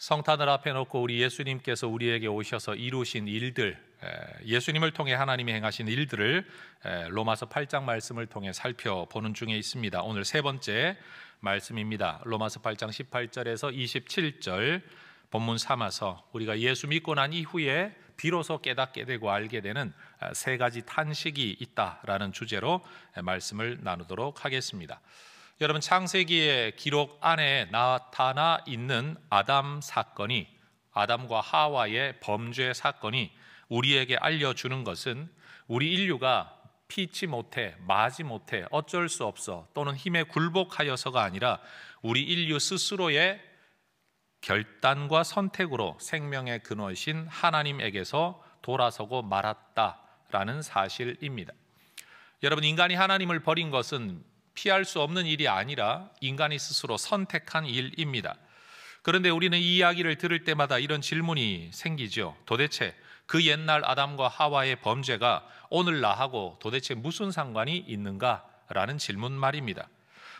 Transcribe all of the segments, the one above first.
성탄을 앞에 놓고 우리 예수님께서 우리에게 오셔서 이루신 일들, 예수님을 통해 하나님이 행하신 일들을 로마서 8장 말씀을 통해 살펴보는 중에 있습니다. 오늘 세 번째 말씀입니다. 로마서 8장 18절에서 27절 본문 삼아서 우리가 예수 믿고 난 이후에 비로소 깨닫게 되고 알게 되는 세 가지 탄식이 있다라는 주제로 말씀을 나누도록 하겠습니다. 여러분, 창세기의 기록 안에 나타나 있는 아담 사건이, 아담과 하와의 범죄 사건이 우리에게 알려주는 것은 우리 인류가 피치 못해, 마지 못해, 어쩔 수 없어 또는 힘에 굴복하여서가 아니라 우리 인류 스스로의 결단과 선택으로 생명의 근원이신 하나님에게서 돌아서고 말았다라는 사실입니다. 여러분, 인간이 하나님을 버린 것은 피할 수 없는 일이 아니라 인간이 스스로 선택한 일입니다. 그런데 우리는 이 이야기를 들을 때마다 이런 질문이 생기죠. 도대체 그 옛날 아담과 하와의 범죄가 오늘 나하고 도대체 무슨 상관이 있는가라는 질문 말입니다.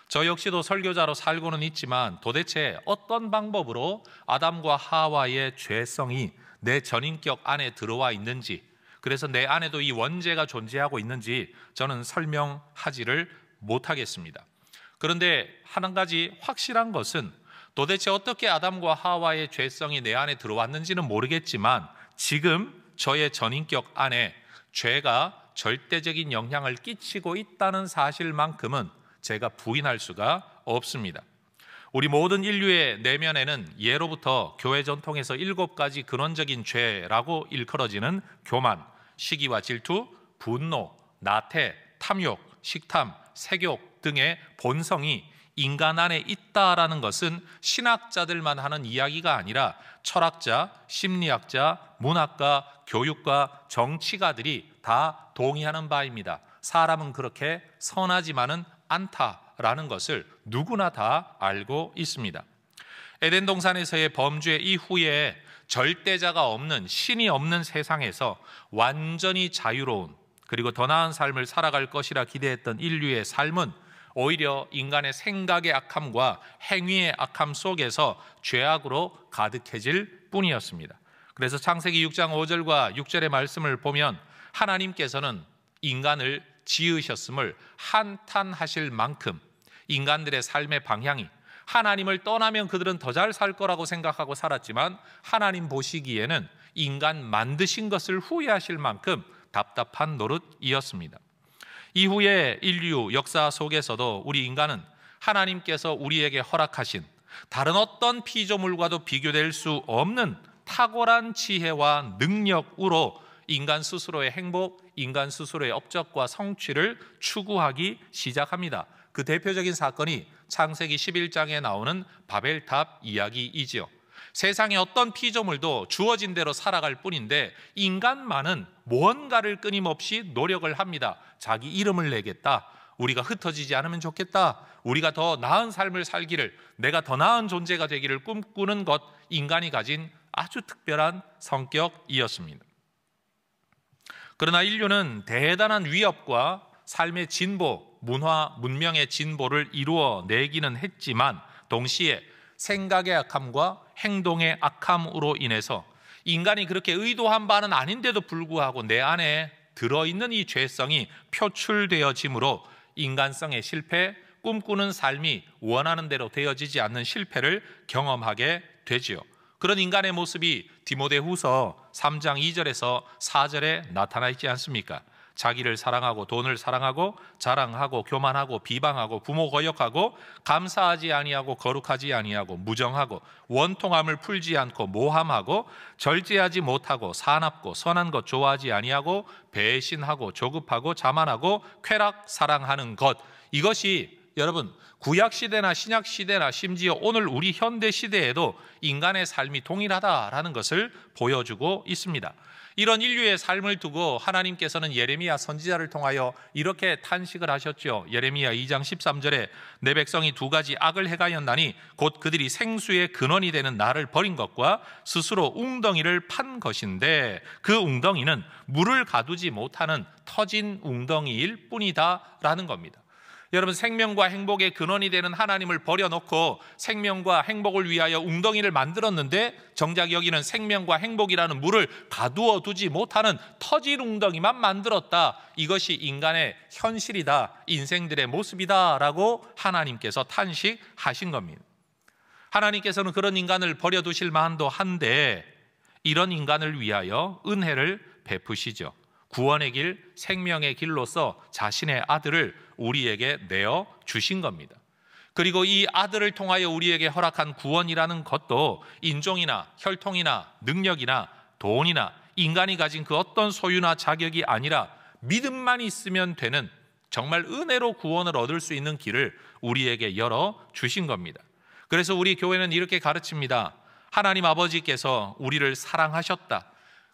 저 역시도 설교자로 살고는 있지만 도대체 어떤 방법으로 아담과 하와의 죄성이 내 전인격 안에 들어와 있는지, 그래서 내 안에도 이 원죄가 존재하고 있는지 저는 설명하지를 못하겠습니다. 그런데 한 가지 확실한 것은 도대체 어떻게 아담과 하와의 죄성이 내 안에 들어왔는지는 모르겠지만 지금 저의 전인격 안에 죄가 절대적인 영향을 끼치고 있다는 사실만큼은 제가 부인할 수가 없습니다. 우리 모든 인류의 내면에는 예로부터 교회 전통에서 7가지 근원적인 죄라고 일컬어지는 교만, 시기와 질투, 분노, 나태, 탐욕, 식탐, 색욕 등의 본성이 인간 안에 있다라는 것은 신학자들만 하는 이야기가 아니라 철학자, 심리학자, 문학가, 교육가, 정치가들이 다 동의하는 바입니다. 사람은 그렇게 선하지만은 않다라는 것을 누구나 다 알고 있습니다. 에덴 동산에서의 범죄 이후에 절대자가 없는, 신이 없는 세상에서 완전히 자유로운, 그리고 더 나은 삶을 살아갈 것이라 기대했던 인류의 삶은 오히려 인간의 생각의 악함과 행위의 악함 속에서 죄악으로 가득해질 뿐이었습니다. 그래서 창세기 6장 5절과 6절의 말씀을 보면 하나님께서는 인간을 지으셨음을 한탄하실 만큼 인간들의 삶의 방향이, 하나님을 떠나면 그들은 더 잘 살 거라고 생각하고 살았지만 하나님 보시기에는 인간 만드신 것을 후회하실 만큼 답답한 노릇이었습니다. 이후에 인류 역사 속에서도 우리 인간은 하나님께서 우리에게 허락하신 다른 어떤 피조물과도 비교될 수 없는 탁월한 지혜와 능력으로 인간 스스로의 행복, 인간 스스로의 업적과 성취를 추구하기 시작합니다. 그 대표적인 사건이 창세기 11장에 나오는 바벨탑 이야기이지요. 세상의 어떤 피조물도 주어진 대로 살아갈 뿐인데 인간만은 무언가를 끊임없이 노력을 합니다. 자기 이름을 내겠다, 우리가 흩어지지 않으면 좋겠다, 우리가 더 나은 삶을 살기를, 내가 더 나은 존재가 되기를 꿈꾸는 것, 인간이 가진 아주 특별한 성격이었습니다. 그러나 인류는 대단한 위협과 삶의 진보, 문화, 문명의 진보를 이루어내기는 했지만 동시에 생각의 악함과 행동의 악함으로 인해서 인간이 그렇게 의도한 바는 아닌데도 불구하고 내 안에 들어있는 이 죄성이 표출되어지므로 인간성의 실패, 꿈꾸는 삶이 원하는 대로 되어지지 않는 실패를 경험하게 되지요. 그런 인간의 모습이 디모데후서 3장 2절에서 4절에 나타나 있지 않습니까? 자기를 사랑하고 돈을 사랑하고 자랑하고 교만하고 비방하고 부모 거역하고 감사하지 아니하고 거룩하지 아니하고 무정하고 원통함을 풀지 않고 모함하고 절제하지 못하고 사납고 선한 것 좋아하지 아니하고 배신하고 조급하고 자만하고 쾌락 사랑하는 것, 이것이 여러분 구약시대나 신약시대나 심지어 오늘 우리 현대시대에도 인간의 삶이 동일하다라는 것을 보여주고 있습니다. 이런 인류의 삶을 두고 하나님께서는 예레미야 선지자를 통하여 이렇게 탄식을 하셨죠. 예레미야 2장 13절에 내 백성이 2가지 악을 행하였나니 곧 그들이 생수의 근원이 되는 나를 버린 것과 스스로 웅덩이를 판 것인데 그 웅덩이는 물을 가두지 못하는 터진 웅덩이일 뿐이다 라는 겁니다. 여러분, 생명과 행복의 근원이 되는 하나님을 버려놓고 생명과 행복을 위하여 웅덩이를 만들었는데 정작 여기는 생명과 행복이라는 물을 가두어 두지 못하는 터진 웅덩이만 만들었다. 이것이 인간의 현실이다, 인생들의 모습이다 라고 하나님께서 탄식하신 겁니다. 하나님께서는 그런 인간을 버려두실 만도 한데 이런 인간을 위하여 은혜를 베푸시죠. 구원의 길, 생명의 길로서 자신의 아들을 우리에게 내어 주신 겁니다. 그리고 이 아들을 통하여 우리에게 허락한 구원이라는 것도 인종이나 혈통이나 능력이나 돈이나 인간이 가진 그 어떤 소유나 자격이 아니라 믿음만 있으면 되는 정말 은혜로 구원을 얻을 수 있는 길을 우리에게 열어 주신 겁니다. 그래서 우리 교회는 이렇게 가르칩니다. 하나님 아버지께서 우리를 사랑하셨다.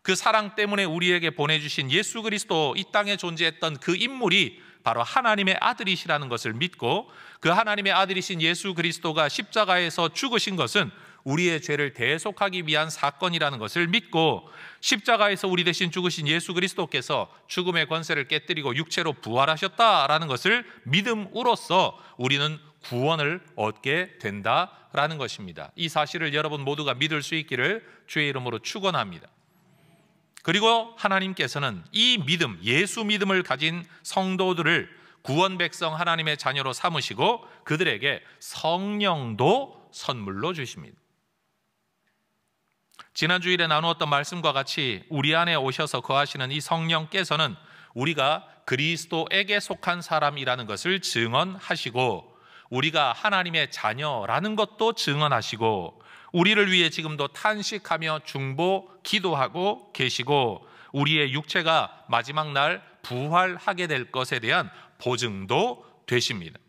그 사랑 때문에 우리에게 보내주신 예수 그리스도, 이 땅에 존재했던 그 인물이 바로 하나님의 아들이시라는 것을 믿고, 그 하나님의 아들이신 예수 그리스도가 십자가에서 죽으신 것은 우리의 죄를 대속하기 위한 사건이라는 것을 믿고, 십자가에서 우리 대신 죽으신 예수 그리스도께서 죽음의 권세를 깨뜨리고 육체로 부활하셨다라는 것을 믿음으로써 우리는 구원을 얻게 된다라는 것입니다. 이 사실을 여러분 모두가 믿을 수 있기를 주의 이름으로 축원합니다. 그리고 하나님께서는 이 믿음, 예수 믿음을 가진 성도들을 구원 백성 하나님의 자녀로 삼으시고 그들에게 성령도 선물로 주십니다. 지난 주일에 나누었던 말씀과 같이 우리 안에 오셔서 거하시는 이 성령께서는 우리가 그리스도에게 속한 사람이라는 것을 증언하시고, 우리가 하나님의 자녀라는 것도 증언하시고, 우리를 위해 지금도 탄식하며 중보 기도하고 계시고, 우리의 육체가 마지막 날 부활하게 될 것에 대한 보증도 되십니다.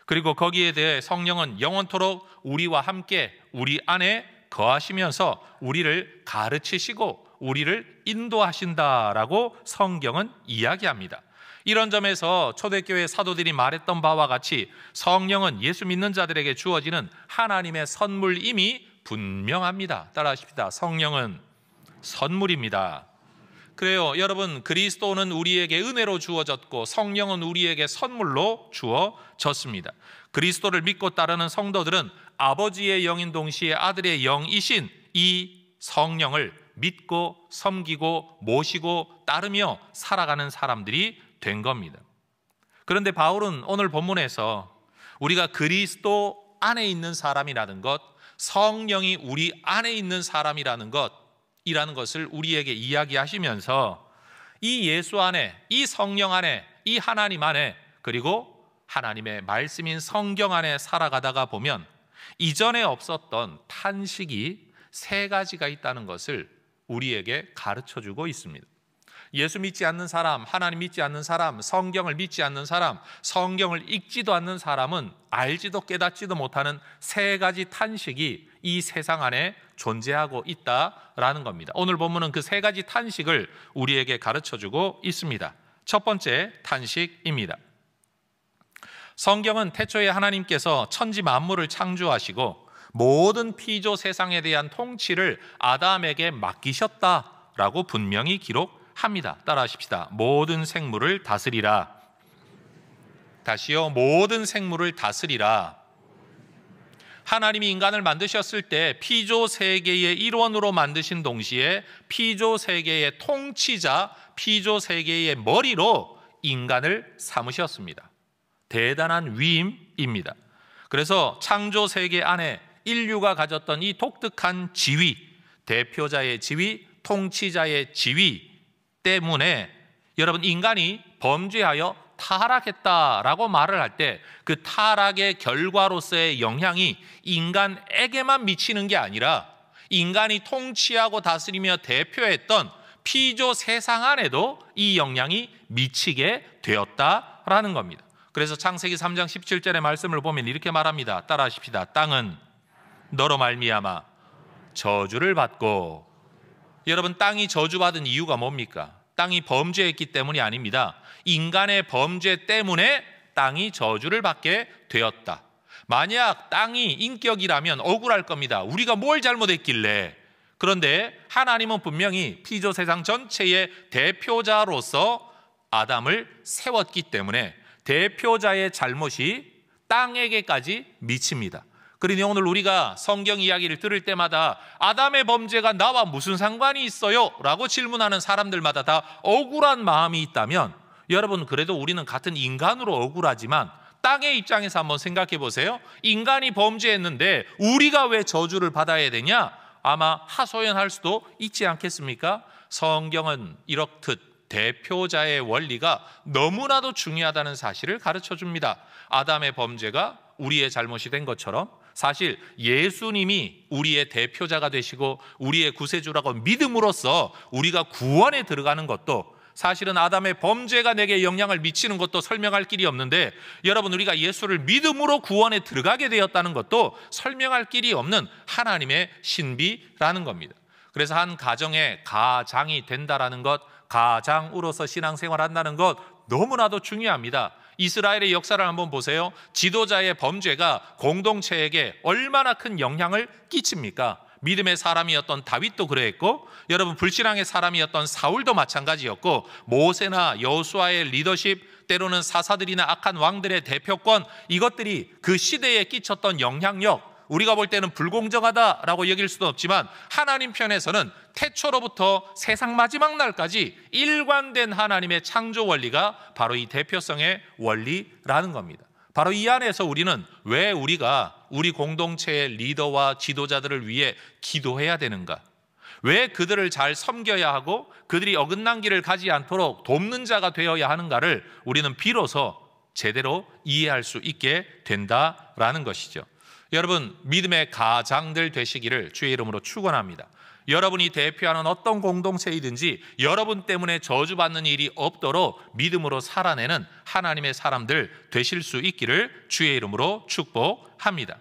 그리고 거기에 대해 성령은 영원토록 우리와 함께 우리 안에 거하시면서 우리를 가르치시고 우리를 인도하신다라고 성경은 이야기합니다. 이런 점에서 초대교회 사도들이 말했던 바와 같이 성령은 예수 믿는 자들에게 주어지는 하나님의 선물임이 분명합니다. 따라하십시다. 성령은 선물입니다. 그래요, 여러분, 그리스도는 우리에게 은혜로 주어졌고 성령은 우리에게 선물로 주어졌습니다. 그리스도를 믿고 따르는 성도들은 아버지의 영인 동시에 아들의 영이신 이 성령을 믿고 섬기고 모시고 따르며 살아가는 사람들이 된 겁니다. 그런데 바울은 오늘 본문에서 우리가 그리스도 안에 있는 사람이라는 것, 성령이 우리 안에 있는 사람이라는 것이라는 것을 우리에게 이야기하시면서 이 예수 안에, 이 성령 안에, 이 하나님 안에, 그리고 하나님의 말씀인 성경 안에 살아가다가 보면 이전에 없었던 탄식이 세 가지가 있다는 것을 우리에게 가르쳐주고 있습니다. 예수 믿지 않는 사람, 하나님 믿지 않는 사람, 성경을 믿지 않는 사람, 성경을 읽지도 않는 사람은 알지도 깨닫지도 못하는 세 가지 탄식이 이 세상 안에 존재하고 있다라는 겁니다. 오늘 본문은 그 세 가지 탄식을 우리에게 가르쳐주고 있습니다. 첫 번째 탄식입니다. 성경은 태초에 하나님께서 천지 만물을 창조하시고 모든 피조 세상에 대한 통치를 아담에게 맡기셨다라고 분명히 기록합니다. 따라하십시다. 모든 생물을 다스리라. 다시요, 모든 생물을 다스리라. 하나님이 인간을 만드셨을 때 피조 세계의 일원으로 만드신 동시에 피조 세계의 통치자, 피조 세계의 머리로 인간을 삼으셨습니다. 대단한 위임입니다. 그래서 창조 세계 안에 인류가 가졌던 이 독특한 지위, 대표자의 지위, 통치자의 지위 때문에 여러분, 인간이 범죄하여 타락했다라고 말을 할 때 그 타락의 결과로서의 영향이 인간에게만 미치는 게 아니라 인간이 통치하고 다스리며 대표했던 피조 세상 안에도 이 영향이 미치게 되었다라는 겁니다. 그래서 창세기 3장 17절의 말씀을 보면 이렇게 말합니다. 따라하십시다. 땅은 너로 말미암아 저주를 받고. 여러분, 땅이 저주받은 이유가 뭡니까? 땅이 범죄했기 때문이 아닙니다. 인간의 범죄 때문에 땅이 저주를 받게 되었다. 만약 땅이 인격이라면 억울할 겁니다. 우리가 뭘 잘못했길래. 그런데 하나님은 분명히 피조 세상 전체의 대표자로서 아담을 세웠기 때문에 대표자의 잘못이 땅에게까지 미칩니다. 그러니 오늘 우리가 성경 이야기를 들을 때마다 아담의 범죄가 나와 무슨 상관이 있어요? 라고 질문하는 사람들마다 다 억울한 마음이 있다면, 여러분, 그래도 우리는 같은 인간으로 억울하지만 땅의 입장에서 한번 생각해 보세요. 인간이 범죄했는데 우리가 왜 저주를 받아야 되냐? 아마 하소연할 수도 있지 않겠습니까? 성경은 이렇듯 대표자의 원리가 너무나도 중요하다는 사실을 가르쳐 줍니다. 아담의 범죄가 우리의 잘못이 된 것처럼 사실 예수님이 우리의 대표자가 되시고 우리의 구세주라고 믿음으로써 우리가 구원에 들어가는 것도, 사실은 아담의 범죄가 내게 영향을 미치는 것도 설명할 길이 없는데, 여러분, 우리가 예수를 믿음으로 구원에 들어가게 되었다는 것도 설명할 길이 없는 하나님의 신비라는 겁니다. 그래서 한 가정의 가장이 된다라는 것, 가장으로서 신앙생활 한다는 것 너무나도 중요합니다. 이스라엘의 역사를 한번 보세요. 지도자의 범죄가 공동체에게 얼마나 큰 영향을 끼칩니까? 믿음의 사람이었던 다윗도 그랬고, 여러분, 불신앙의 사람이었던 사울도 마찬가지였고, 모세나 여호수아의 리더십, 때로는 사사들이나 악한 왕들의 대표권, 이것들이 그 시대에 끼쳤던 영향력, 우리가 볼 때는 불공정하다라고 여길 수도 없지만 하나님 편에서는 태초로부터 세상 마지막 날까지 일관된 하나님의 창조 원리가 바로 이 대표성의 원리라는 겁니다. 바로 이 안에서 우리는 왜 우리가 우리 공동체의 리더와 지도자들을 위해 기도해야 되는가? 왜 그들을 잘 섬겨야 하고 그들이 어긋난 길을 가지 않도록 돕는 자가 되어야 하는가를 우리는 비로소 제대로 이해할 수 있게 된다라는 것이죠. 여러분, 믿음의 가장들 되시기를 주의 이름으로 축원합니다. 여러분이 대표하는 어떤 공동체이든지 여러분 때문에 저주받는 일이 없도록 믿음으로 살아내는 하나님의 사람들 되실 수 있기를 주의 이름으로 축복합니다.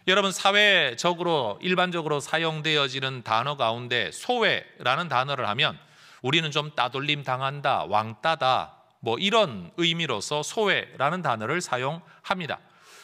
여러분, 사회적으로 일반적으로 사용되어지는 단어 가운데 소외라는 단어를 하면 우리는 좀 따돌림 당한다, 왕따다, 뭐 이런 의미로서 소외라는 단어를 사용합니다.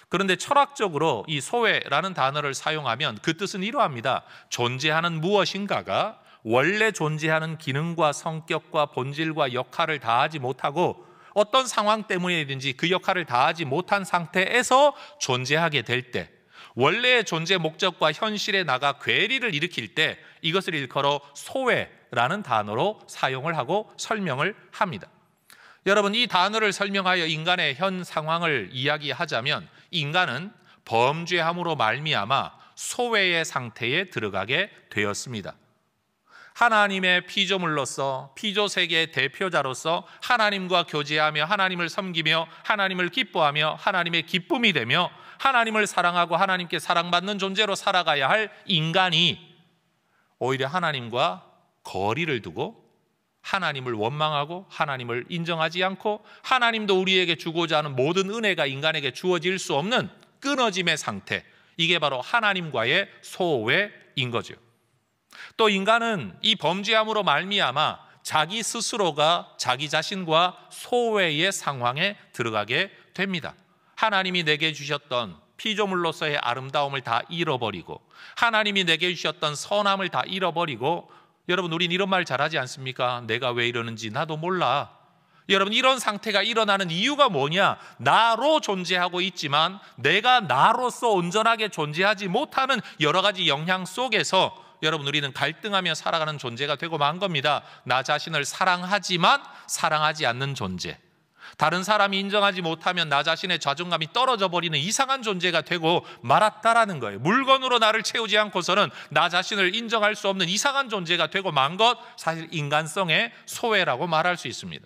그런데 철학적으로 이 소외라는 단어를 사용하면 그 뜻은 이러합니다. 존재하는 무엇인가가 원래 존재하는 기능과 성격과 본질과 역할을 다하지 못하고 어떤 상황 때문이든지 그 역할을 다하지 못한 상태에서 존재하게 될 때, 원래의 존재 목적과 현실에 나가 괴리를 일으킬 때 이것을 일컬어 소외라는 단어로 사용을 하고 설명을 합니다. 여러분, 이 단어를 설명하여 인간의 현 상황을 이야기하자면 인간은 범죄함으로 말미암아 소외의 상태에 들어가게 되었습니다. 하나님의 피조물로서, 피조세계의 대표자로서 하나님과 교제하며 하나님을 섬기며 하나님을 기뻐하며 하나님의 기쁨이 되며 하나님을 사랑하고 하나님께 사랑받는 존재로 살아가야 할 인간이 오히려 하나님과 거리를 두고 하나님을 원망하고 하나님을 인정하지 않고 하나님도 우리에게 주고자 하는 모든 은혜가 인간에게 주어질 수 없는 끊어짐의 상태, 이게 바로 하나님과의 소외인 거죠. 또 인간은 이 범죄함으로 말미암아 자기 스스로가 자기 자신과 소외의 상황에 들어가게 됩니다. 하나님이 내게 주셨던 피조물로서의 아름다움을 다 잃어버리고 하나님이 내게 주셨던 선함을 다 잃어버리고, 여러분, 우린 이런 말 잘하지 않습니까? 내가 왜 이러는지 나도 몰라. 여러분, 이런 상태가 일어나는 이유가 뭐냐? 나로 존재하고 있지만 내가 나로서 온전하게 존재하지 못하는 여러 가지 영향 속에서 여러분, 우리는 갈등하며 살아가는 존재가 되고 만 겁니다. 나 자신을 사랑하지만 사랑하지 않는 존재, 다른 사람이 인정하지 못하면 나 자신의 자존감이 떨어져 버리는 이상한 존재가 되고 말았다라는 거예요. 물건으로 나를 채우지 않고서는 나 자신을 인정할 수 없는 이상한 존재가 되고 만 것, 사실 인간성의 소외라고 말할 수 있습니다.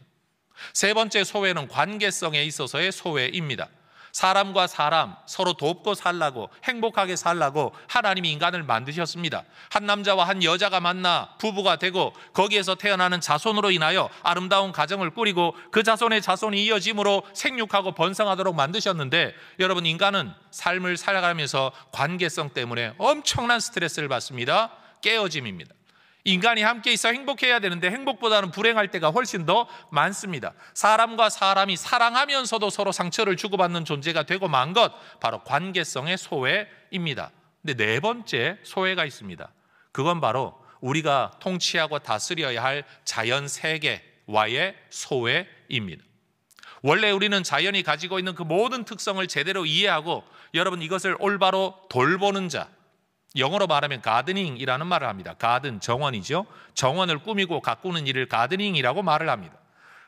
세 번째 소외는 관계성에 있어서의 소외입니다. 사람과 사람 서로 돕고 살라고, 행복하게 살라고 하나님이 인간을 만드셨습니다. 한 남자와 한 여자가 만나 부부가 되고 거기에서 태어나는 자손으로 인하여 아름다운 가정을 꾸리고 그 자손의 자손이 이어짐으로 생육하고 번성하도록 만드셨는데, 여러분, 인간은 삶을 살아가면서 관계성 때문에 엄청난 스트레스를 받습니다. 깨어짐입니다. 인간이 함께 있어 행복해야 되는데 행복보다는 불행할 때가 훨씬 더 많습니다. 사람과 사람이 사랑하면서도 서로 상처를 주고받는 존재가 되고 만 것, 바로 관계성의 소외입니다. 근데 네 번째 소외가 있습니다. 그건 바로 우리가 통치하고 다스려야 할 자연 세계와의 소외입니다. 원래 우리는 자연이 가지고 있는 그 모든 특성을 제대로 이해하고 여러분 이것을 올바로 돌보는 자, 영어로 말하면 가드닝이라는 말을 합니다. 가든, 정원이죠. 정원을 꾸미고 가꾸는 일을 가드닝이라고 말을 합니다.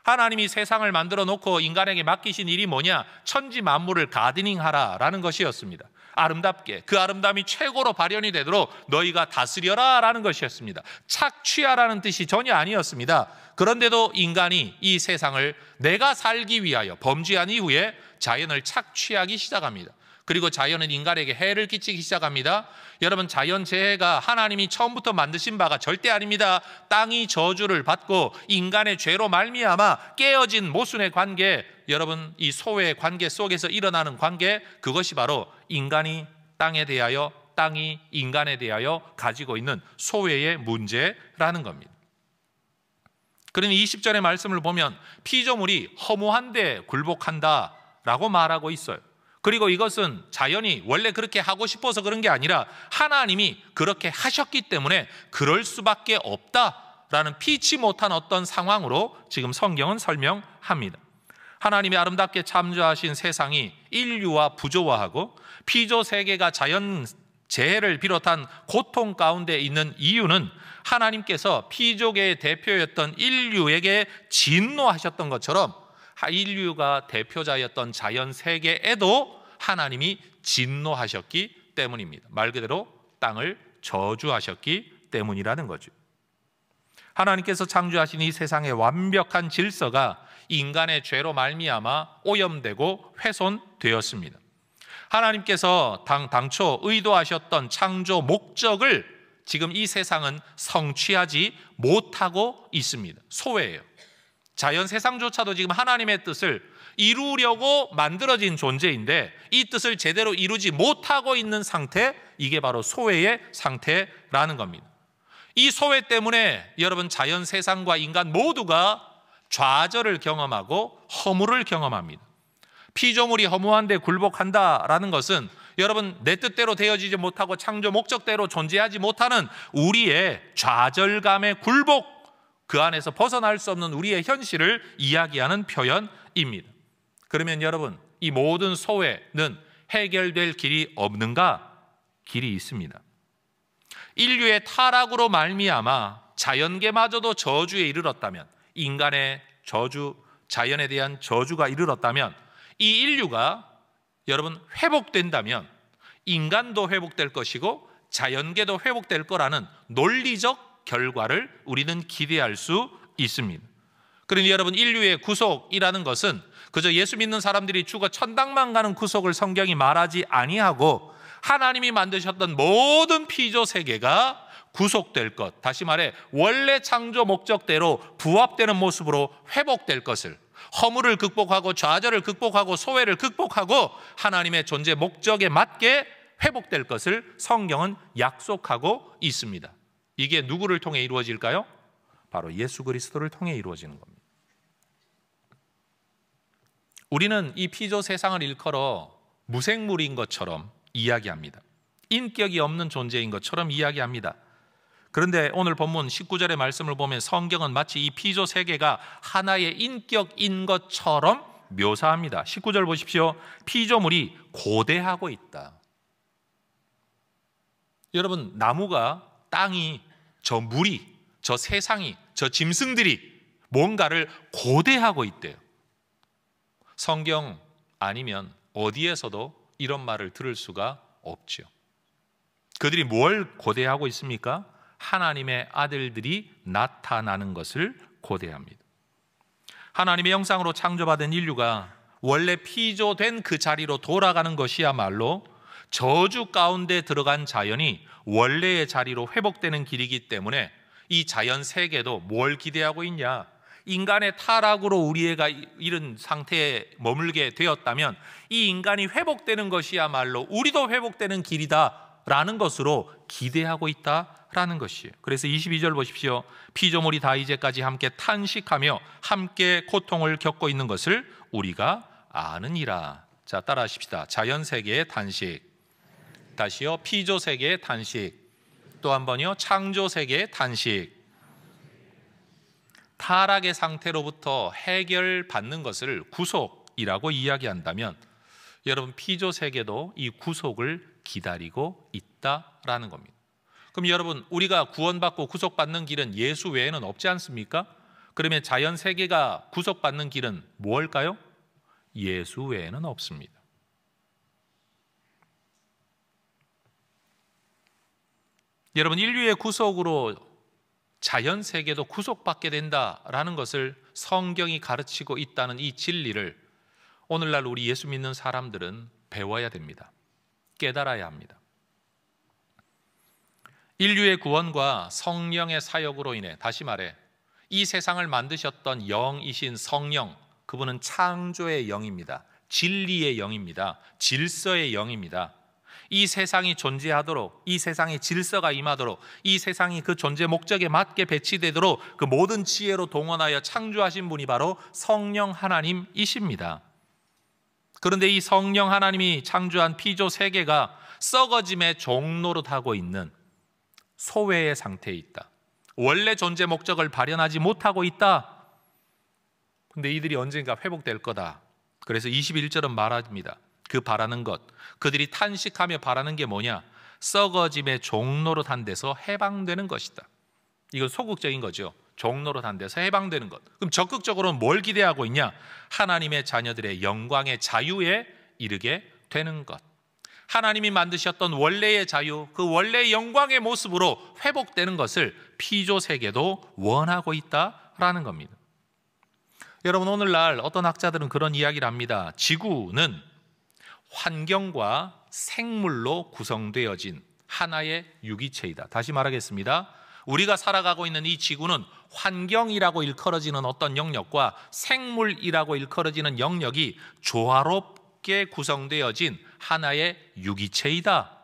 하나님이 세상을 만들어 놓고 인간에게 맡기신 일이 뭐냐? 천지 만물을 가드닝하라라는 것이었습니다. 아름답게, 그 아름다움이 최고로 발현이 되도록 너희가 다스려라 라는 것이었습니다. 착취하라는 뜻이 전혀 아니었습니다. 그런데도 인간이 이 세상을 내가 살기 위하여 범죄한 이후에 자연을 착취하기 시작합니다. 그리고 자연은 인간에게 해를 끼치기 시작합니다. 여러분, 자연재해가 하나님이 처음부터 만드신 바가 절대 아닙니다. 땅이 저주를 받고 인간의 죄로 말미암아 깨어진 모순의 관계, 여러분 이 소외의 관계 속에서 일어나는 관계, 그것이 바로 인간이 땅에 대하여, 땅이 인간에 대하여 가지고 있는 소외의 문제라는 겁니다. 그러니 20절의 말씀을 보면 피조물이 허무한데 굴복한다 라고 말하고 있어요. 그리고 이것은 자연이 원래 그렇게 하고 싶어서 그런 게 아니라 하나님이 그렇게 하셨기 때문에 그럴 수밖에 없다라는 피치 못한 어떤 상황으로 지금 성경은 설명합니다. 하나님이 아름답게 창조하신 세상이 인류와 부조화하고 피조 세계가 자연 재해를 비롯한 고통 가운데 있는 이유는 하나님께서 피조계의 대표였던 인류에게 진노하셨던 것처럼 인류가 대표자였던 자연 세계에도 하나님이 진노하셨기 때문입니다. 말 그대로 땅을 저주하셨기 때문이라는 거죠. 하나님께서 창조하신 이 세상의 완벽한 질서가 인간의 죄로 말미암아 오염되고 훼손되었습니다. 하나님께서 당초 의도하셨던 창조 목적을 지금 이 세상은 성취하지 못하고 있습니다. 소외예요. 자연 세상조차도 지금 하나님의 뜻을 이루려고 만들어진 존재인데 이 뜻을 제대로 이루지 못하고 있는 상태, 이게 바로 소외의 상태라는 겁니다. 이 소외 때문에 여러분 자연 세상과 인간 모두가 좌절을 경험하고 허물을 경험합니다. 피조물이 허무한데 굴복한다라는 것은 여러분 내 뜻대로 되어지지 못하고 창조 목적대로 존재하지 못하는 우리의 좌절감의 굴복, 그 안에서 벗어날 수 없는 우리의 현실을 이야기하는 표현입니다. 그러면 여러분, 이 모든 소외는 해결될 길이 없는가? 길이 있습니다. 인류의 타락으로 말미암아 자연계마저도 저주에 이르렀다면, 인간의 저주, 자연에 대한 저주가 이르렀다면, 이 인류가 여러분 회복된다면 인간도 회복될 것이고 자연계도 회복될 거라는 논리적 결과를 우리는 기대할 수 있습니다. 그러니 여러분, 인류의 구속이라는 것은 그저 예수 믿는 사람들이 죽어 천당만 가는 구속을 성경이 말하지 아니하고 하나님이 만드셨던 모든 피조 세계가 구속될 것, 다시 말해 원래 창조 목적대로 부합되는 모습으로 회복될 것을, 허물을 극복하고 좌절을 극복하고 소외를 극복하고 하나님의 존재 목적에 맞게 회복될 것을 성경은 약속하고 있습니다. 이게 누구를 통해 이루어질까요? 바로 예수 그리스도를 통해 이루어지는 겁니다. 우리는 이 피조 세상을 일컬어 무생물인 것처럼 이야기합니다. 인격이 없는 존재인 것처럼 이야기합니다. 그런데 오늘 본문 19절의 말씀을 보면 성경은 마치 이 피조 세계가 하나의 인격인 것처럼 묘사합니다. 19절 보십시오. 피조물이 고대하고 있다. 여러분, 나무가, 땅이, 저 물이, 저 세상이, 저 짐승들이 뭔가를 고대하고 있대요. 성경 아니면 어디에서도 이런 말을 들을 수가 없죠. 그들이 뭘 고대하고 있습니까? 하나님의 아들들이 나타나는 것을 고대합니다. 하나님의 형상으로 창조받은 인류가 원래 피조된 그 자리로 돌아가는 것이야말로 저주 가운데 들어간 자연이 원래의 자리로 회복되는 길이기 때문에 이 자연 세계도 뭘 기대하고 있냐? 인간의 타락으로 우리가 이런 상태에 머물게 되었다면 이 인간이 회복되는 것이야말로 우리도 회복되는 길이다라는 것으로 기대하고 있다라는 것이에요. 그래서 22절 보십시오. 피조물이 다 이제까지 함께 탄식하며 함께 고통을 겪고 있는 것을 우리가 아느니라. 자, 따라하십시다. 자연 세계의 탄식. 다시요. 피조 세계의 탄식. 또 한 번요. 창조 세계의 탄식. 타락의 상태로부터 해결받는 것을 구속이라고 이야기한다면 여러분 피조 세계도 이 구속을 기다리고 있다라는 겁니다. 그럼 여러분 우리가 구원받고 구속받는 길은 예수 외에는 없지 않습니까? 그러면 자연 세계가 구속받는 길은 무엇일까요? 예수 외에는 없습니다. 여러분 인류의 구속으로 자연 세계도 구속받게 된다라는 것을 성경이 가르치고 있다는 이 진리를 오늘날 우리 예수 믿는 사람들은 배워야 됩니다. 깨달아야 합니다. 인류의 구원과 성령의 사역으로 인해, 다시 말해 이 세상을 만드셨던 영이신 성령, 그분은 창조의 영입니다. 진리의 영입니다. 질서의 영입니다. 이 세상이 존재하도록, 이 세상에 질서가 임하도록, 이 세상이 그 존재 목적에 맞게 배치되도록 그 모든 지혜로 동원하여 창조하신 분이 바로 성령 하나님이십니다. 그런데 이 성령 하나님이 창조한 피조 세계가 썩어짐의 종노릇하고 있는 소외의 상태에 있다. 원래 존재 목적을 발현하지 못하고 있다. 근데 이들이 언젠가 회복될 거다. 그래서 21절은 말합니다. 그 바라는 것, 그들이 탄식하며 바라는 게 뭐냐? 썩어짐의 종노릇한 데서 해방되는 것이다. 이건 소극적인 거죠. 종노릇한 데서 해방되는 것. 그럼 적극적으로는 뭘 기대하고 있냐? 하나님의 자녀들의 영광의 자유에 이르게 되는 것. 하나님이 만드셨던 원래의 자유, 그 원래의 영광의 모습으로 회복되는 것을 피조 세계도 원하고 있다라는 겁니다. 여러분 오늘날 어떤 학자들은 그런 이야기를 합니다. 지구는 환경과 생물로 구성되어진 하나의 유기체이다. 다시 말하겠습니다. 우리가 살아가고 있는 이 지구는 환경이라고 일컬어지는 어떤 영역과 생물이라고 일컬어지는 영역이 조화롭게 구성되어진 하나의 유기체이다.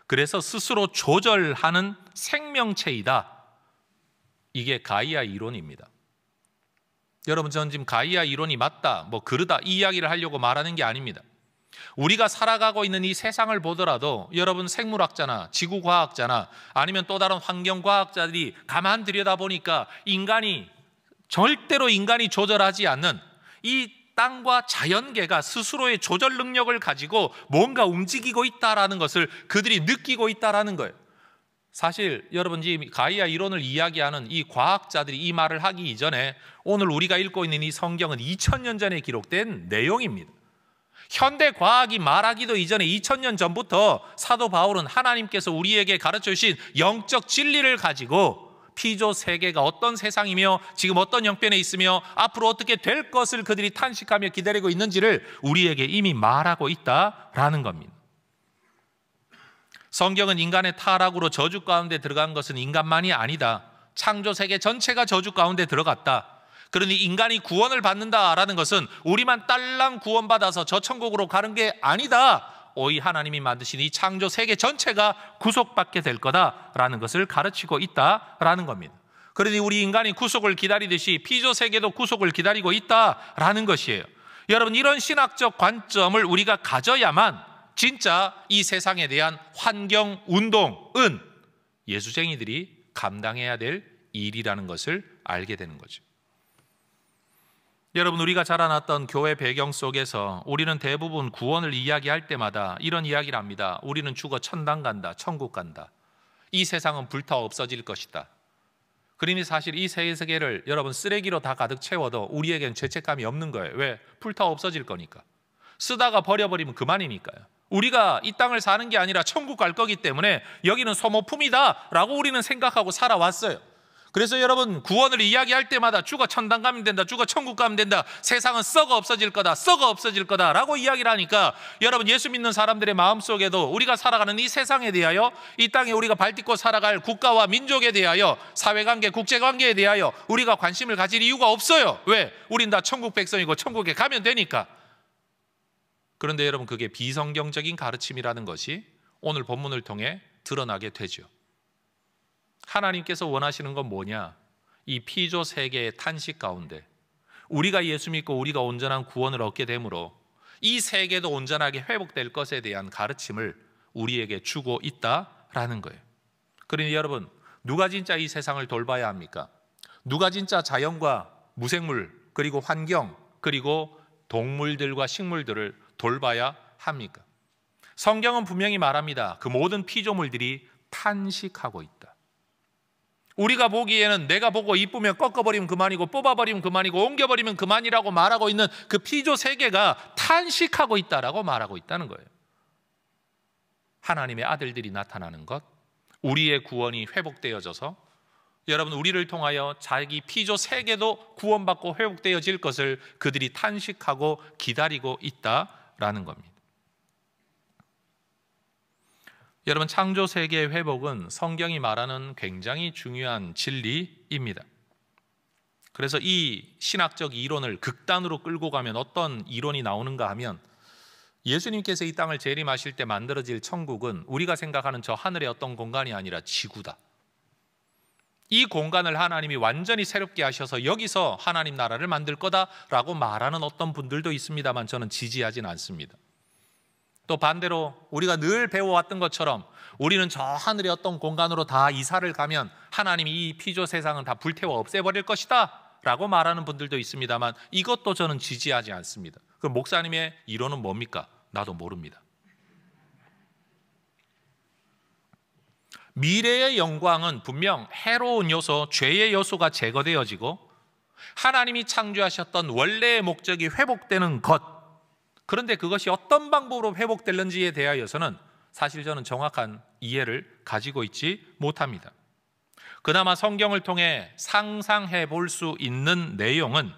그래서 스스로 조절하는 생명체이다. 이게 가이아 이론입니다. 여러분 저는 지금 가이아 이론이 맞다, 뭐 그르다 이 이야기를 하려고 말하는 게 아닙니다. 우리가 살아가고 있는 이 세상을 보더라도 여러분 생물학자나 지구과학자나 아니면 또 다른 환경과학자들이 가만 들여다보니까 절대로 인간이 조절하지 않는 이 땅과 자연계가 스스로의 조절 능력을 가지고 뭔가 움직이고 있다라는 것을 그들이 느끼고 있다라는 거예요. 사실 여러분 지금 가이아 이론을 이야기하는 이 과학자들이 이 말을 하기 이전에 오늘 우리가 읽고 있는 이 성경은 2000년 전에 기록된 내용입니다. 현대 과학이 말하기도 이전에 2000년 전부터 사도 바울은 하나님께서 우리에게 가르쳐 주신 영적 진리를 가지고 피조 세계가 어떤 세상이며 지금 어떤 형편에 있으며 앞으로 어떻게 될 것을 그들이 탄식하며 기다리고 있는지를 우리에게 이미 말하고 있다라는 겁니다. 성경은 인간의 타락으로 저주 가운데 들어간 것은 인간만이 아니다. 창조 세계 전체가 저주 가운데 들어갔다. 그러니 인간이 구원을 받는다라는 것은 우리만 딸랑 구원받아서 저 천국으로 가는 게 아니다. 오히 하나님이 만드신 이 창조 세계 전체가 구속받게 될 거다라는 것을 가르치고 있다라는 겁니다. 그러니 우리 인간이 구속을 기다리듯이 피조 세계도 구속을 기다리고 있다라는 것이에요. 여러분 이런 신학적 관점을 우리가 가져야만 진짜 이 세상에 대한 환경 운동은 예수쟁이들이 감당해야 될 일이라는 것을 알게 되는 거죠. 여러분 우리가 자라났던 교회 배경 속에서 우리는 대부분 구원을 이야기할 때마다 이런 이야기를 합니다. 우리는 죽어 천당 간다, 천국 간다. 이 세상은 불타 없어질 것이다. 그러니 사실 이 세계를 여러분 쓰레기로 다 가득 채워도 우리에겐 죄책감이 없는 거예요. 왜? 불타 없어질 거니까. 쓰다가 버려버리면 그만이니까요. 우리가 이 땅을 사는 게 아니라 천국 갈 거기 때문에 여기는 소모품이다 라고 우리는 생각하고 살아왔어요. 그래서 여러분 구원을 이야기할 때마다 죽어 천당 가면 된다, 죽어 천국 가면 된다, 세상은 썩어 없어질 거다, 썩어 없어질 거다 라고 이야기를 하니까 여러분 예수 믿는 사람들의 마음속에도 우리가 살아가는 이 세상에 대하여 이 땅에 우리가 발딛고 살아갈 국가와 민족에 대하여 사회관계, 국제관계에 대하여 우리가 관심을 가질 이유가 없어요. 왜? 우린 다 천국 백성이고 천국에 가면 되니까. 그런데 여러분 그게 비성경적인 가르침이라는 것이 오늘 본문을 통해 드러나게 되죠. 하나님께서 원하시는 건 뭐냐? 이 피조 세계의 탄식 가운데 우리가 예수 믿고 우리가 온전한 구원을 얻게 되므로 이 세계도 온전하게 회복될 것에 대한 가르침을 우리에게 주고 있다라는 거예요. 그러니 여러분 누가 진짜 이 세상을 돌봐야 합니까? 누가 진짜 자연과 무생물 그리고 환경 그리고 동물들과 식물들을 돌봐야 합니까? 성경은 분명히 말합니다. 그 모든 피조물들이 탄식하고 있다. 우리가 보기에는 내가 보고 이쁘면 꺾어버리면 그만이고 뽑아버리면 그만이고 옮겨버리면 그만이라고 말하고 있는 그 피조 세계가 탄식하고 있다라고 말하고 있다는 거예요. 하나님의 아들들이 나타나는 것, 우리의 구원이 회복되어져서 여러분 우리를 통하여 자기 피조 세계도 구원받고 회복되어질 것을 그들이 탄식하고 기다리고 있다라는 겁니다. 여러분 창조 세계의 회복은 성경이 말하는 굉장히 중요한 진리입니다. 그래서 이 신학적 이론을 극단으로 끌고 가면 어떤 이론이 나오는가 하면 예수님께서 이 땅을 재림하실 때 만들어질 천국은 우리가 생각하는 저 하늘의 어떤 공간이 아니라 지구다. 이 공간을 하나님이 완전히 새롭게 하셔서 여기서 하나님 나라를 만들 거다라고 말하는 어떤 분들도 있습니다만 저는 지지하진 않습니다. 또 반대로 우리가 늘 배워왔던 것처럼 우리는 저 하늘의 어떤 공간으로 다 이사를 가면 하나님이 이 피조 세상은 다 불태워 없애버릴 것이다 라고 말하는 분들도 있습니다만 이것도 저는 지지하지 않습니다. 그 목사님의 이론은 뭡니까? 나도 모릅니다. 미래의 영광은 분명 해로운 요소, 죄의 요소가 제거되어지고 하나님이 창조하셨던 원래의 목적이 회복되는 것, 그런데 그것이 어떤 방법으로 회복될는지에 대하여서는 사실 저는 정확한 이해를 가지고 있지 못합니다. 그나마 성경을 통해 상상해 볼 수 있는 내용은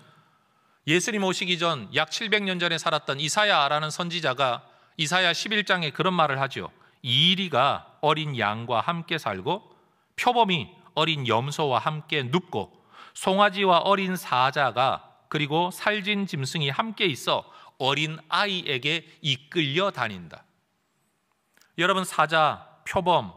예수님 오시기 전 약 700년 전에 살았던 이사야라는 선지자가 이사야 11장에 그런 말을 하죠. 이리가 어린 양과 함께 살고 표범이 어린 염소와 함께 눕고 송아지와 어린 사자가 그리고 살진 짐승이 함께 있어 어린 아이에게 이끌려 다닌다. 여러분 사자, 표범,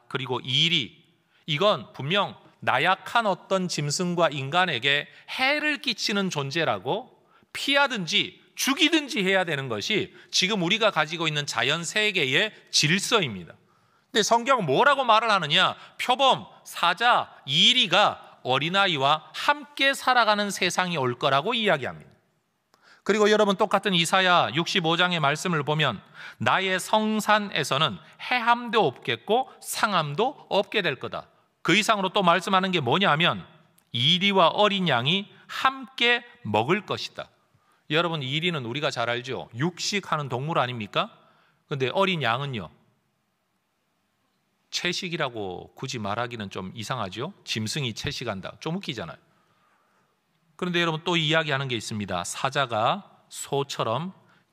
그리고 이리 이건 분명 나약한 어떤 짐승과 인간에게 해를 끼치는 존재라고 피하든지 죽이든지 해야 되는 것이 지금 우리가 가지고 있는 자연 세계의 질서입니다. 근데 성경은 뭐라고 말을 하느냐? 표범, 사자, 이리가 어린아이와 함께 살아가는 세상이 올 거라고 이야기합니다. 그리고 여러분 똑같은 이사야 65장의 말씀을 보면 나의 성산에서는 해함도 없겠고 상함도 없게 될 거다. 그 이상으로 또 말씀하는 게 뭐냐면 이리와 어린 양이 함께 먹을 것이다. 여러분 이리는 우리가 잘 알죠. 육식하는 동물 아닙니까? 그런데 어린 양은요. 채식이라고 굳이 말하기는 좀 이상하죠. 짐승이 채식한다. 좀 웃기잖아요. 그런데 여러분 또 이야기하는 게 있습니다. 사자가 소처럼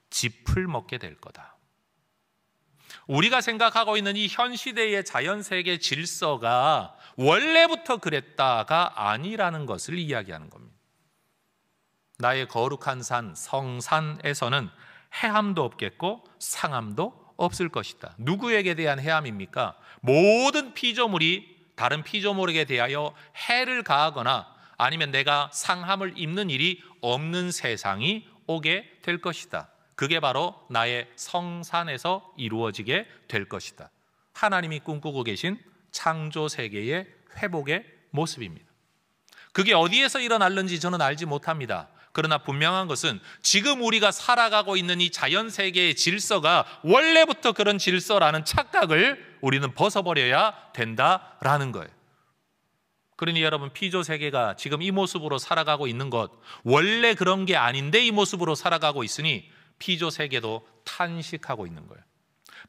짚을 먹게 될 거다. 우리가 생각하고 있는 이 현 시대의 자연세계 질서가 원래부터 그랬다가 아니라는 것을 이야기하는 겁니다. 나의 거룩한 산 성산에서는 해함도 없겠고 상함도 없을 것이다. 누구에게 대한 해함입니까? 모든 피조물이 다른 피조물에게 대하여 해를 가하거나 아니면 내가 상함을 입는 일이 없는 세상이 오게 될 것이다. 그게 바로 나의 성산에서 이루어지게 될 것이다. 하나님이 꿈꾸고 계신 창조 세계의 회복의 모습입니다. 그게 어디에서 일어날는지 저는 알지 못합니다. 그러나 분명한 것은 지금 우리가 살아가고 있는 이 자연 세계의 질서가 원래부터 그런 질서라는 착각을 우리는 벗어버려야 된다라는 거예요. 그러니 여러분 피조 세계가 지금 이 모습으로 살아가고 있는 것 원래 그런 게 아닌데 이 모습으로 살아가고 있으니 피조 세계도 탄식하고 있는 거예요.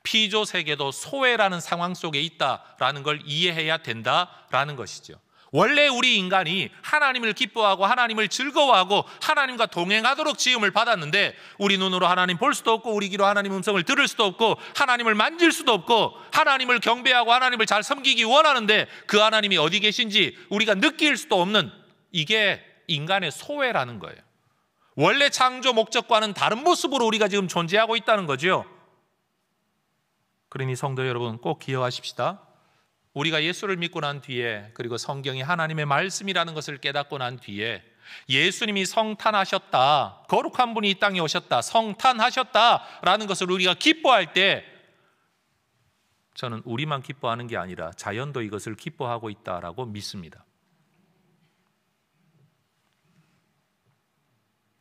피조 세계도 소외라는 상황 속에 있다라는 걸 이해해야 된다라는 것이죠. 원래 우리 인간이 하나님을 기뻐하고 하나님을 즐거워하고 하나님과 동행하도록 지음을 받았는데 우리 눈으로 하나님 볼 수도 없고 우리 귀로 하나님 음성을 들을 수도 없고 하나님을 만질 수도 없고 하나님을 경배하고 하나님을 잘 섬기기 원하는데 그 하나님이 어디 계신지 우리가 느낄 수도 없는 이게 인간의 소외라는 거예요. 원래 창조 목적과는 다른 모습으로 우리가 지금 존재하고 있다는 거죠. 그러니 성도 여러분 꼭 기억하십시다. 우리가 예수를 믿고 난 뒤에 그리고 성경이 하나님의 말씀이라는 것을 깨닫고 난 뒤에 예수님이 성탄하셨다, 거룩한 분이 이 땅에 오셨다, 성탄하셨다라는 것을 우리가 기뻐할 때 저는 우리만 기뻐하는 게 아니라 자연도 이것을 기뻐하고 있다라고 믿습니다.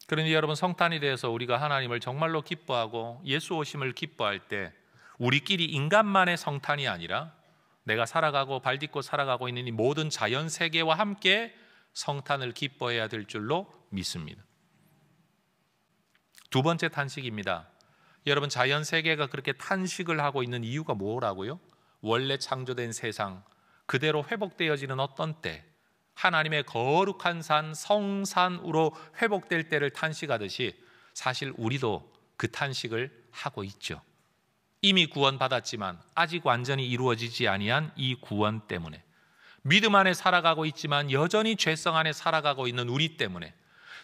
그러니 여러분, 성탄이 되어서 우리가 하나님을 정말로 기뻐하고 예수 오심을 기뻐할 때 우리끼리 인간만의 성탄이 아니라 내가 살아가고 발딛고 살아가고 있는 이 모든 자연 세계와 함께 성탄을 기뻐해야 될 줄로 믿습니다. 두 번째 탄식입니다. 여러분, 자연 세계가 그렇게 탄식을 하고 있는 이유가 뭐라고요? 원래 창조된 세상 그대로 회복되어지는 어떤 때, 하나님의 거룩한 산 성산으로 회복될 때를 탄식하듯이 사실 우리도 그 탄식을 하고 있죠. 이미 구원받았지만 아직 완전히 이루어지지 아니한 이 구원 때문에, 믿음 안에 살아가고 있지만 여전히 죄성 안에 살아가고 있는 우리 때문에,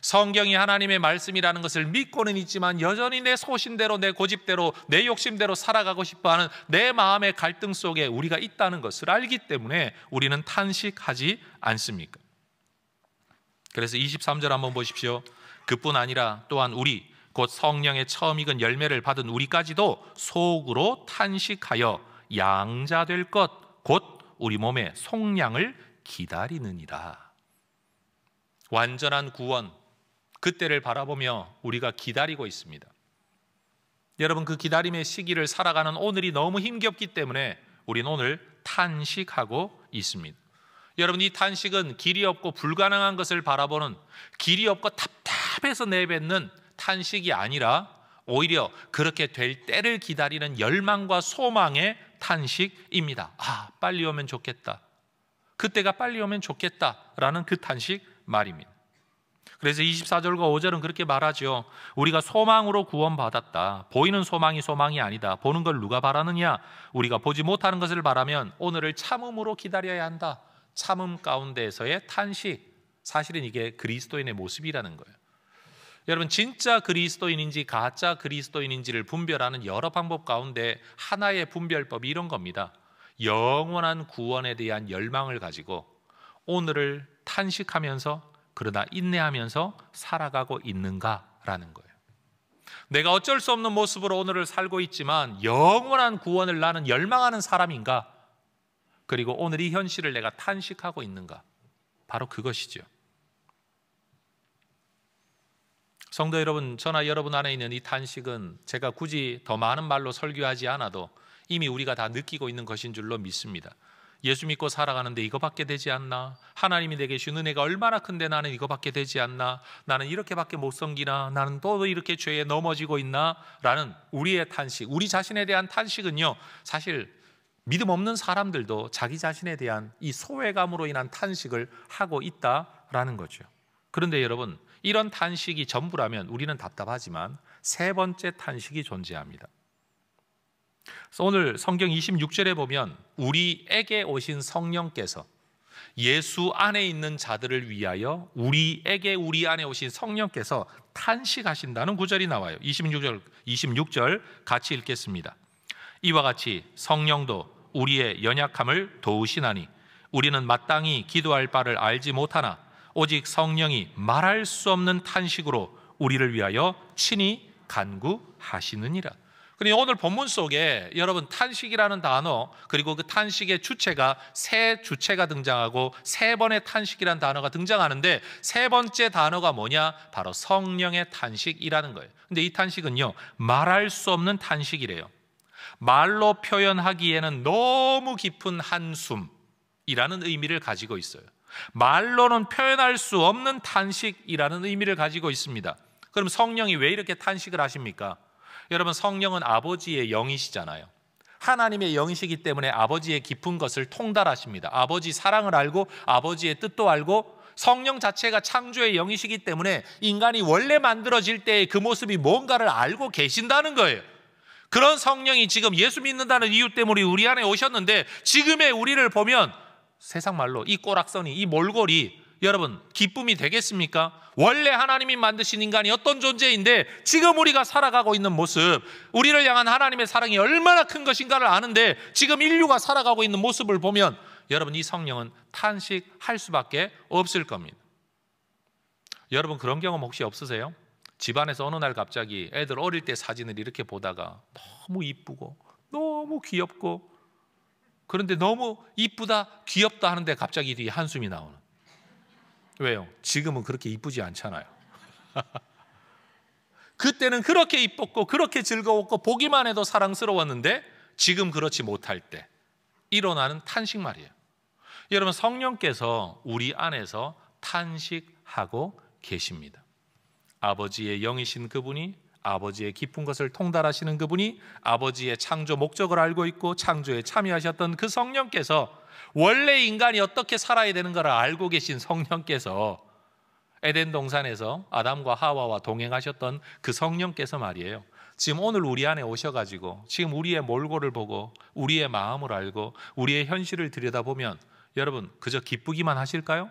성경이 하나님의 말씀이라는 것을 믿고는 있지만 여전히 내 소신대로, 내 고집대로, 내 욕심대로 살아가고 싶어하는 내 마음의 갈등 속에 우리가 있다는 것을 알기 때문에 우리는 탄식하지 않습니까? 그래서 23절 한번 보십시오. 그뿐 아니라 또한 우리 곧 성령의 처음 익은 열매를 받은 우리까지도 속으로 탄식하여 양자될 것 곧 우리 몸의 속량을 기다리느니라. 완전한 구원, 그때를 바라보며 우리가 기다리고 있습니다. 여러분, 그 기다림의 시기를 살아가는 오늘이 너무 힘겹기 때문에 우리는 오늘 탄식하고 있습니다. 여러분, 이 탄식은 길이 없고 불가능한 것을 바라보는, 길이 없고 답답해서 내뱉는 탄식이 아니라 오히려 그렇게 될 때를 기다리는 열망과 소망의 탄식입니다. 아, 빨리 오면 좋겠다, 그때가 빨리 오면 좋겠다라는 그 탄식 말입니다. 그래서 24절과 5절은 그렇게 말하죠. 우리가 소망으로 구원받았다. 보이는 소망이 소망이 아니다. 보는 걸 누가 바라느냐? 우리가 보지 못하는 것을 바라면 오늘을 참음으로 기다려야 한다. 참음 가운데에서의 탄식, 사실은 이게 그리스도인의 모습이라는 거예요. 여러분, 진짜 그리스도인인지 가짜 그리스도인인지를 분별하는 여러 방법 가운데 하나의 분별법이 이런 겁니다. 영원한 구원에 대한 열망을 가지고 오늘을 탄식하면서, 그러나 인내하면서 살아가고 있는가라는 거예요. 내가 어쩔 수 없는 모습으로 오늘을 살고 있지만 영원한 구원을 나는 열망하는 사람인가? 그리고 오늘 이 현실을 내가 탄식하고 있는가? 바로 그것이죠. 성도 여러분, 저나 여러분 안에 있는 이 탄식은 제가 굳이 더 많은 말로 설교하지 않아도 이미 우리가 다 느끼고 있는 것인 줄로 믿습니다. 예수 믿고 살아가는데 이거밖에 되지 않나? 하나님이 내게 주는 은혜가 얼마나 큰데 나는 이거밖에 되지 않나? 나는 이렇게밖에 못 섬기나? 나는 또 이렇게 죄에 넘어지고 있나? 라는 우리의 탄식, 우리 자신에 대한 탄식은요, 사실 믿음 없는 사람들도 자기 자신에 대한 이 소외감으로 인한 탄식을 하고 있다라는 거죠. 그런데 여러분, 이런 탄식이 전부라면 우리는 답답하지만 세 번째 탄식이 존재합니다. 그래서 오늘 성경 26절에 보면 우리에게 오신 성령께서 예수 안에 있는 자들을 위하여 우리에게, 우리 안에 오신 성령께서 탄식하신다는 구절이 나와요. 26절 같이 읽겠습니다. 이와 같이 성령도 우리의 연약함을 도우시나니 우리는 마땅히 기도할 바를 알지 못하나 오직 성령이 말할 수 없는 탄식으로 우리를 위하여 친히 간구하시느니라. 그러니 오늘 본문 속에 여러분, 탄식이라는 단어, 그리고 그 탄식의 주체가 세 주체가 등장하고 세 번의 탄식이라는 단어가 등장하는데, 세 번째 단어가 뭐냐? 바로 성령의 탄식이라는 거예요. 근데 이 탄식은요, 말할 수 없는 탄식이래요. 말로 표현하기에는 너무 깊은 한숨이라는 의미를 가지고 있어요. 말로는 표현할 수 없는 탄식이라는 의미를 가지고 있습니다. 그럼 성령이 왜 이렇게 탄식을 하십니까? 여러분, 성령은 아버지의 영이시잖아요. 하나님의 영이시기 때문에 아버지의 깊은 것을 통달하십니다. 아버지 사랑을 알고 아버지의 뜻도 알고, 성령 자체가 창조의 영이시기 때문에 인간이 원래 만들어질 때의 그 모습이 뭔가를 알고 계신다는 거예요. 그런 성령이 지금 예수 믿는다는 이유 때문에 우리 안에 오셨는데, 지금의 우리를 보면 세상 말로 이 꼬락서니, 이 몰골이 여러분 기쁨이 되겠습니까? 원래 하나님이 만드신 인간이 어떤 존재인데 지금 우리가 살아가고 있는 모습, 우리를 향한 하나님의 사랑이 얼마나 큰 것인가를 아는데 지금 인류가 살아가고 있는 모습을 보면 여러분, 이 성령은 탄식할 수밖에 없을 겁니다. 여러분, 그런 경험 혹시 없으세요? 집안에서 어느 날 갑자기 애들 어릴 때 사진을 이렇게 보다가 너무 이쁘고 너무 귀엽고, 그런데 너무 이쁘다 귀엽다 하는데 갑자기 뒤에 한숨이 나오는. 왜요? 지금은 그렇게 이쁘지 않잖아요. 그때는 그렇게 이뻤고 그렇게 즐거웠고 보기만 해도 사랑스러웠는데 지금 그렇지 못할 때 일어나는 탄식 말이에요. 여러분, 성령께서 우리 안에서 탄식하고 계십니다. 아버지의 영이신 그분이, 아버지의 깊은 것을 통달하시는 그분이, 아버지의 창조 목적을 알고 있고 창조에 참여하셨던 그 성령께서, 원래 인간이 어떻게 살아야 되는 걸 알고 계신 성령께서, 에덴 동산에서 아담과 하와와 동행하셨던 그 성령께서 말이에요, 지금 오늘 우리 안에 오셔가지고 지금 우리의 몰골을 보고 우리의 마음을 알고 우리의 현실을 들여다보면 여러분, 그저 기쁘기만 하실까요?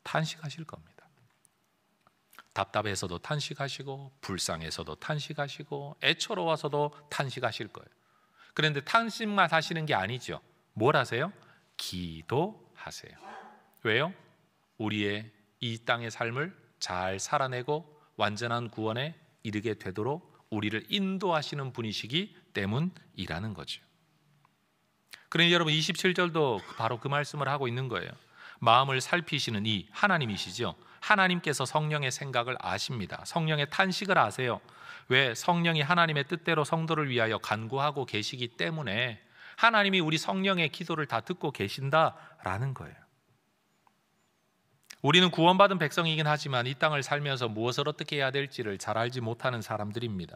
탄식하실 겁니다. 답답해서도 탄식하시고 불쌍해서도 탄식하시고 애처로워서도 탄식하실 거예요. 그런데 탄식만 하시는 게 아니죠. 뭘 하세요? 기도하세요. 왜요? 우리의 이 땅의 삶을 잘 살아내고 완전한 구원에 이르게 되도록 우리를 인도하시는 분이시기 때문이라는 거죠. 그러니 여러분, 27절도 바로 그 말씀을 하고 있는 거예요. 마음을 살피시는 이 하나님이시죠. 하나님께서 성령의 생각을 아십니다. 성령의 탄식을 아세요. 왜? 성령이 하나님의 뜻대로 성도를 위하여 간구하고 계시기 때문에 하나님이 우리 성령의 기도를 다 듣고 계신다라는 거예요. 우리는 구원받은 백성이긴 하지만 이 땅을 살면서 무엇을 어떻게 해야 될지를 잘 알지 못하는 사람들입니다.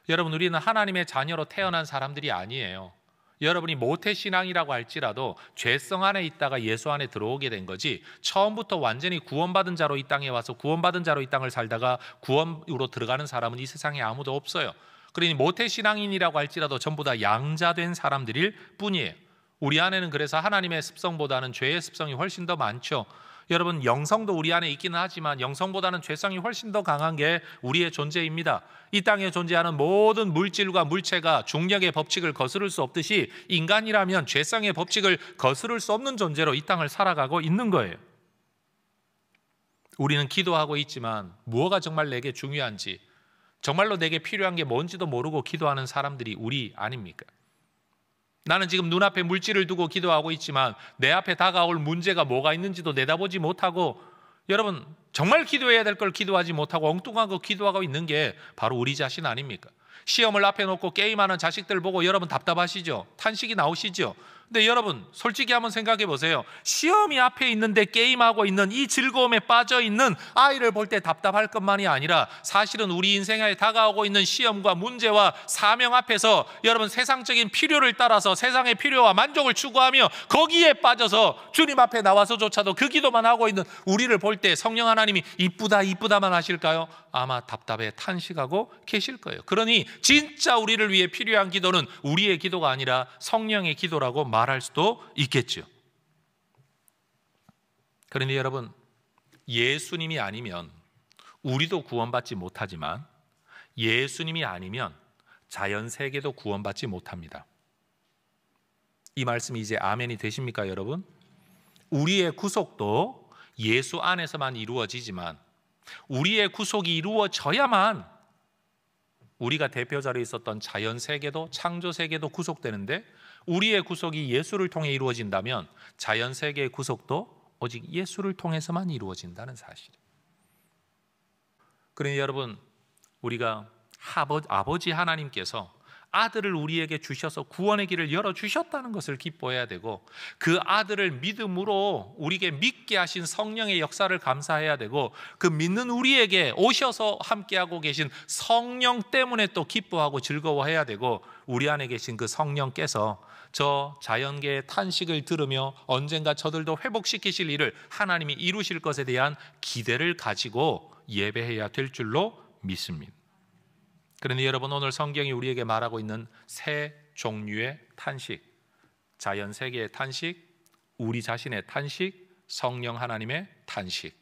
여러분, 우리는 하나님의 자녀로 태어난 사람들이 아니에요. 여러분이 모태신앙이라고 할지라도 죄성 안에 있다가 예수 안에 들어오게 된 거지, 처음부터 완전히 구원받은 자로 이 땅에 와서 구원받은 자로 이 땅을 살다가 구원으로 들어가는 사람은 이 세상에 아무도 없어요. 그러니 모태신앙인이라고 할지라도 전부 다 양자된 사람들일 뿐이에요. 우리 안에는 그래서 하나님의 습성보다는 죄의 습성이 훨씬 더 많죠. 여러분, 영성도 우리 안에 있기는 하지만 영성보다는 죄성이 훨씬 더 강한 게 우리의 존재입니다. 이 땅에 존재하는 모든 물질과 물체가 중력의 법칙을 거스를 수 없듯이 인간이라면 죄성의 법칙을 거스를 수 없는 존재로 이 땅을 살아가고 있는 거예요. 우리는 기도하고 있지만 무엇가 정말 내게 중요한지, 정말로 내게 필요한 게 뭔지도 모르고 기도하는 사람들이 우리 아닙니까? 나는 지금 눈앞에 물질을 두고 기도하고 있지만 내 앞에 다가올 문제가 뭐가 있는지도 내다보지 못하고, 여러분, 정말 기도해야 될 걸 기도하지 못하고 엉뚱한 거 기도하고 있는 게 바로 우리 자신 아닙니까? 시험을 앞에 놓고 게임하는 자식들 보고 여러분 답답하시죠? 탄식이 나오시죠? 근데 여러분, 솔직히 한번 생각해 보세요. 시험이 앞에 있는데 게임하고 있는 이 즐거움에 빠져 있는 아이를 볼 때 답답할 것만이 아니라 사실은 우리 인생에 다가오고 있는 시험과 문제와 사명 앞에서 여러분, 세상적인 필요를 따라서 세상의 필요와 만족을 추구하며 거기에 빠져서 주님 앞에 나와서조차도 그 기도만 하고 있는 우리를 볼 때 성령 하나님이 이쁘다 이쁘다만 하실까요? 아마 답답해 탄식하고 계실 거예요. 그러니 진짜 우리를 위해 필요한 기도는 우리의 기도가 아니라 성령의 기도라고 말할 수도 있겠죠. 그런데 여러분, 예수님이 아니면 우리도 구원받지 못하지만 예수님이 아니면 자연세계도 구원받지 못합니다. 이 말씀이 이제 아멘이 되십니까, 여러분? 우리의 구속도 예수 안에서만 이루어지지만 우리의 구속이 이루어져야만 우리가 대표자로 있었던 자연세계도 창조세계도 구속되는데, 우리의 구속이 예수를 통해 이루어진다면 자연세계의 구속도 오직 예수를 통해서만 이루어진다는 사실이에요. 그러니 여러분, 우리가 아버지 하나님께서 아들을 우리에게 주셔서 구원의 길을 열어주셨다는 것을 기뻐해야 되고, 그 아들을 믿음으로 우리에게 믿게 하신 성령의 역사를 감사해야 되고, 그 믿는 우리에게 오셔서 함께하고 계신 성령 때문에 또 기뻐하고 즐거워해야 되고, 우리 안에 계신 그 성령께서 저 자연계의 탄식을 들으며 언젠가 저들도 회복시키실 일을 하나님이 이루실 것에 대한 기대를 가지고 예배해야 될 줄로 믿습니다. 그런데 여러분, 오늘 성경이 우리에게 말하고 있는 세 종류의 탄식, 자연 세계의 탄식, 우리 자신의 탄식, 성령 하나님의 탄식,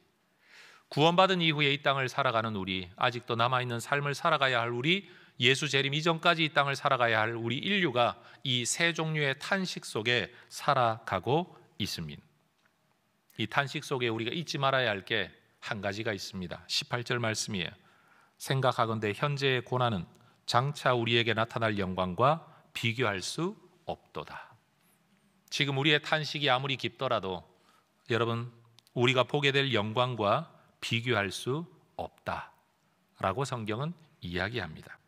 구원받은 이후에 이 땅을 살아가는 우리, 아직도 남아있는 삶을 살아가야 할 우리, 예수 재림 이전까지 이 땅을 살아가야 할 우리 인류가 이 세 종류의 탄식 속에 살아가고 있습니다. 이 탄식 속에 우리가 잊지 말아야 할 게 한 가지가 있습니다. 18절 말씀이에요. 생각하건대 현재의 고난은 장차 우리에게 나타날 영광과 비교할 수 없도다. 지금 우리의 탄식이 아무리 깊더라도 여러분, 우리가 보게 될 영광과 비교할 수 없다라고 성경은 이야기합니다.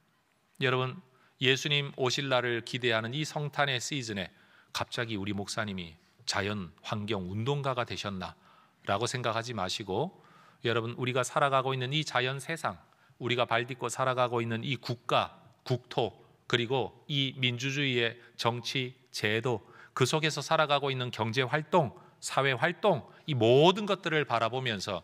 여러분, 예수님 오실 날을 기대하는 이 성탄의 시즌에 갑자기 우리 목사님이 자연 환경 운동가가 되셨나 라고 생각하지 마시고, 여러분, 우리가 살아가고 있는 이 자연 세상, 우리가 발딛고 살아가고 있는 이 국가, 국토, 그리고 이 민주주의의 정치, 제도, 그 속에서 살아가고 있는 경제 활동, 사회 활동, 이 모든 것들을 바라보면서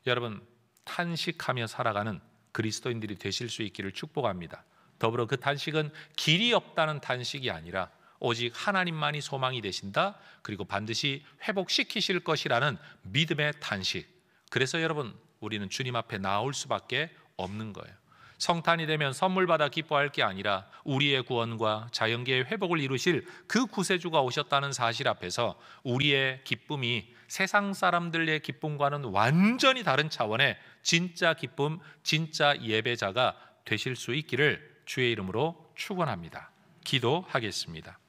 여러분 탄식하며 살아가는 그리스도인들이 되실 수 있기를 축복합니다. 더불어 그 탄식은 길이 없다는 탄식이 아니라 오직 하나님만이 소망이 되신다, 그리고 반드시 회복시키실 것이라는 믿음의 탄식. 그래서 여러분, 우리는 주님 앞에 나올 수밖에 없는 거예요. 성탄이 되면 선물 받아 기뻐할 게 아니라 우리의 구원과 자연계의 회복을 이루실 그 구세주가 오셨다는 사실 앞에서 우리의 기쁨이 세상 사람들의 기쁨과는 완전히 다른 차원의 진짜 기쁨, 진짜 예배자가 되실 수 있기를 주의 이름으로 축원합니다. 기도하겠습니다.